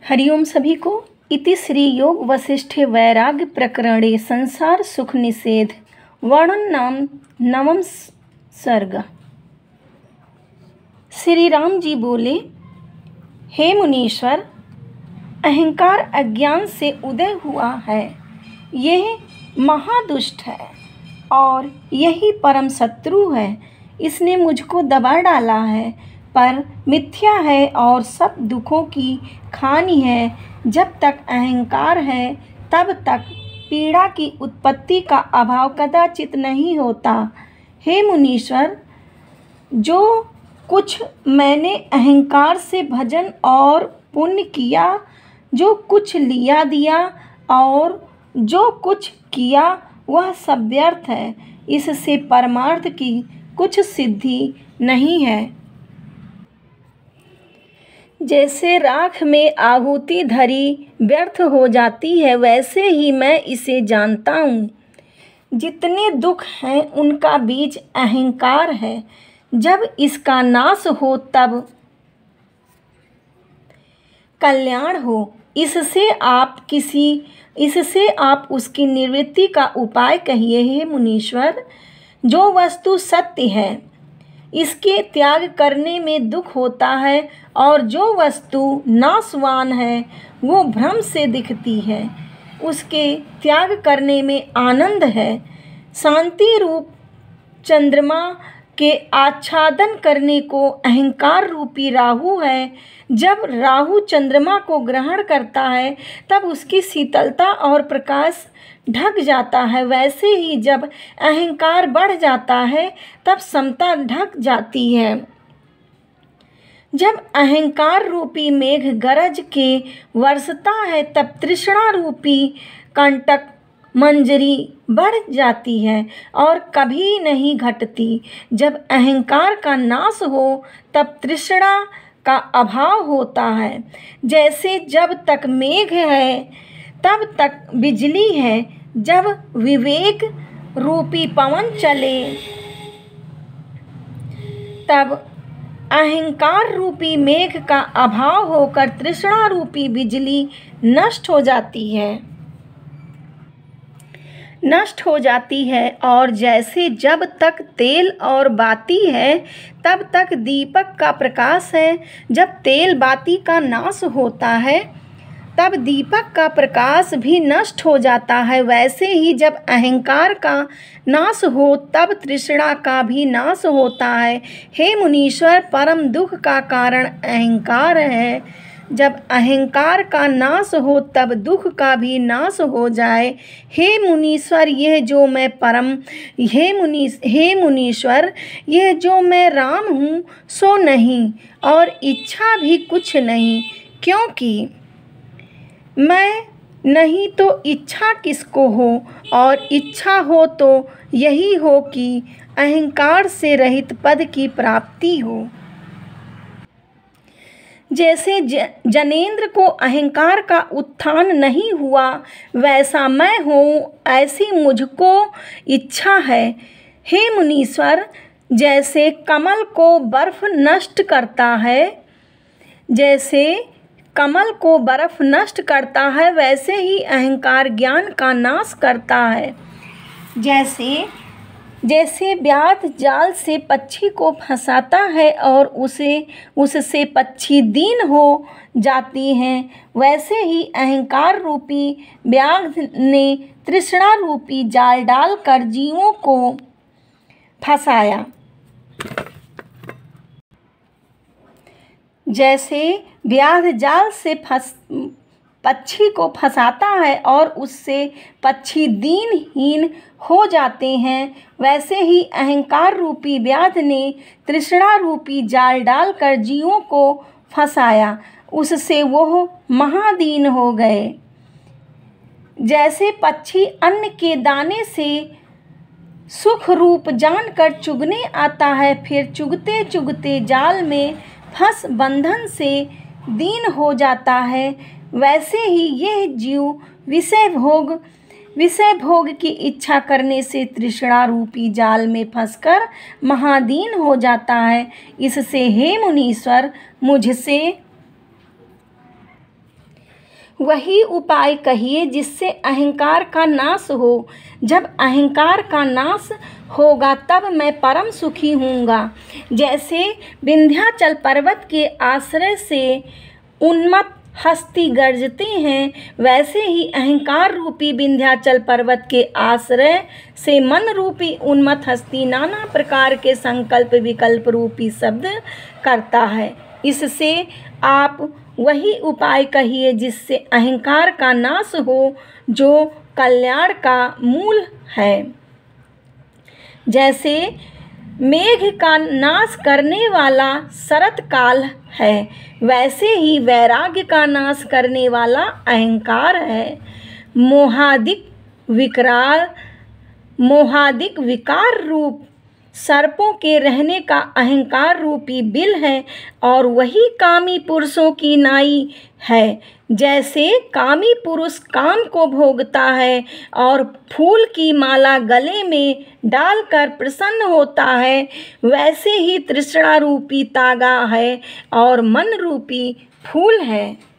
हरिओम सभी को। इति श्री योग वशिष्ठे वैराग्य प्रकरणे संसार सुख निषेध वर्णन नाम नवम सर्ग। श्री राम जी बोले, हे मुनीश्वर, अहंकार अज्ञान से उदय हुआ है। यह महादुष्ट है और यही परम शत्रु है। इसने मुझको दबा डाला है, पर मिथ्या है और सब दुखों की खानी है। जब तक अहंकार है तब तक पीड़ा की उत्पत्ति का अभाव कदाचित नहीं होता। हे मुनीश्वर, जो कुछ मैंने अहंकार से भजन और पुण्य किया, जो कुछ लिया दिया और जो कुछ किया, वह सब व्यर्थ है। इससे परमार्थ की कुछ सिद्धि नहीं है। जैसे राख में आहुति धरी व्यर्थ हो जाती है, वैसे ही मैं इसे जानता हूँ। जितने दुख हैं उनका बीज अहंकार है। जब इसका नाश हो तब कल्याण हो। इससे आप उसकी निवृत्ति का उपाय कहिए। हे मुनीश्वर, जो वस्तु सत्य है इसके त्याग करने में दुख होता है, और जो वस्तु नाशवान है वो भ्रम से दिखती है, उसके त्याग करने में आनंद है। शांति रूप चंद्रमा के आच्छादन करने को अहंकार रूपी राहु है। जब राहु चंद्रमा को ग्रहण करता है तब उसकी शीतलता और प्रकाश ढक जाता है। वैसे ही जब अहंकार बढ़ जाता है तब समता ढक जाती है। जब अहंकार रूपी मेघ गरज के बरसता है तब तृष्णा रूपी कंटक मंजरी बढ़ जाती है और कभी नहीं घटती। जब अहंकार का नाश हो तब तृष्णा का अभाव होता है। जैसे जब तक मेघ है तब तक बिजली है। जब विवेक रूपी पवन चले तब अहंकार रूपी मेघ का अभाव होकर तृष्णा रूपी बिजली नष्ट हो जाती है। और जैसे जब तक तेल और बाती है तब तक दीपक का प्रकाश है, जब तेल बाती का नाश होता है तब दीपक का प्रकाश भी नष्ट हो जाता है। वैसे ही जब अहंकार का नाश हो तब तृष्णा का भी नाश होता है। हे मुनीश्वर, परम दुख का कारण अहंकार है। जब अहंकार का नाश हो तब दुख का भी नाश हो जाए। हे मुनीश्वर, यह जो मैं राम हूँ सो नहीं, और इच्छा भी कुछ नहीं। क्योंकि मैं नहीं तो इच्छा किसको हो, और इच्छा हो तो यही हो कि अहंकार से रहित पद की प्राप्ति हो। जैसे जनेंद्र को अहंकार का उत्थान नहीं हुआ, वैसा मैं हूँ ऐसी मुझको इच्छा है। हे मुनीश्वर, जैसे कमल को बर्फ नष्ट करता है, वैसे ही अहंकार ज्ञान का नाश करता है। जैसे व्याध जाल से पक्षी को फंसाता है और उससे पक्षी दीन हो जाती हैं, वैसे ही अहंकार रूपी व्याध ने तृष्णा रूपी जाल डालकर जीवों को फंसाया। जैसे व्याध जाल से पक्षी को फंसाता है और उससे पक्षी दीनहीन हो जाते हैं, वैसे ही अहंकार रूपी व्याध ने तृष्णा रूपी जाल डालकर जीवों को फंसाया, उससे वह महादीन हो गए। जैसे पक्षी अन्न के दाने से सुख रूप जानकर चुगने आता है, फिर चुगते चुगते जाल में फंस बंधन से दीन हो जाता है, वैसे ही यह जीव विषय भोग की इच्छा करने से तृष्णा रूपी जाल में फंसकर महादीन हो जाता है। इससे हे मुनीश्वर, मुझसे वही उपाय कहिए जिससे अहंकार का नाश हो। जब अहंकार का नाश होगा तब मैं परम सुखी होऊंगा। जैसे विंध्याचल पर्वत के आश्रय से उन्मत्त हस्ती गर्जते हैं, वैसे ही अहंकार रूपी विंध्याचल पर्वत के आश्रय से मन रूपी उन्मत्त हस्ती नाना प्रकार के संकल्प विकल्प रूपी शब्द करता है। इससे आप वही उपाय कहिए जिससे अहंकार का नाश हो, जो कल्याण का मूल है। जैसे मेघ का नाश करने वाला शरत काल है, वैसे ही वैराग्य का नाश करने वाला अहंकार है। मोहादिक विकार रूप सर्पों के रहने का अहंकार रूपी बिल है और वही कामी पुरुषों की नाई है। जैसे कामी पुरुष काम को भोगता है और फूल की माला गले में डालकर प्रसन्न होता है, वैसे ही तृष्णा रूपी तागा है और मन रूपी फूल है।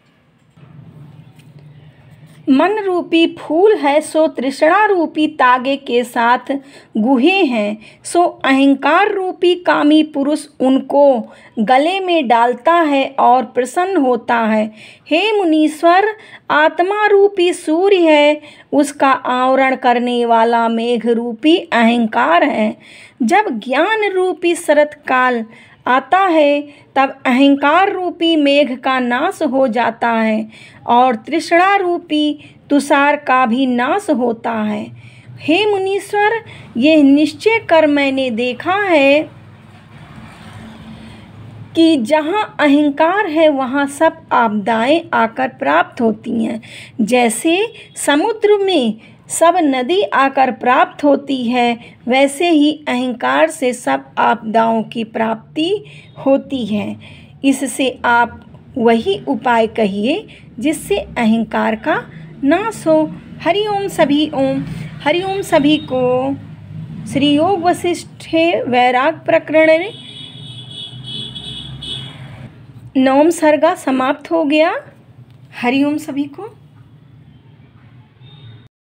मन रूपी फूल है सो तृष्णा रूपी तागे के साथ गुहे हैं, सो अहंकार रूपी कामी पुरुष उनको गले में डालता है और प्रसन्न होता है। हे मुनीश्वर, आत्मा रूपी सूर्य है, उसका आवरण करने वाला मेघ रूपी अहंकार है। जब ज्ञान रूपी शरत काल आता है तब अहंकार रूपी मेघ का नाश हो जाता है और तृष्णा रूपी तुषार का भी नाश होता है। हे मुनीश्वर, यह निश्चय कर मैंने देखा है कि जहाँ अहंकार है वहाँ सब आपदाएं आकर प्राप्त होती हैं। जैसे समुद्र में सब नदी आकर प्राप्त होती है, वैसे ही अहंकार से सब आपदाओं की प्राप्ति होती है। इससे आप वही उपाय कहिए जिससे अहंकार का नाश हो। हरिओम सभी ओम। हरिओम सभी को। श्री योग वशिष्ठ वैराग प्रकरण 9 सर्गा समाप्त हो गया। हरिओम सभी को।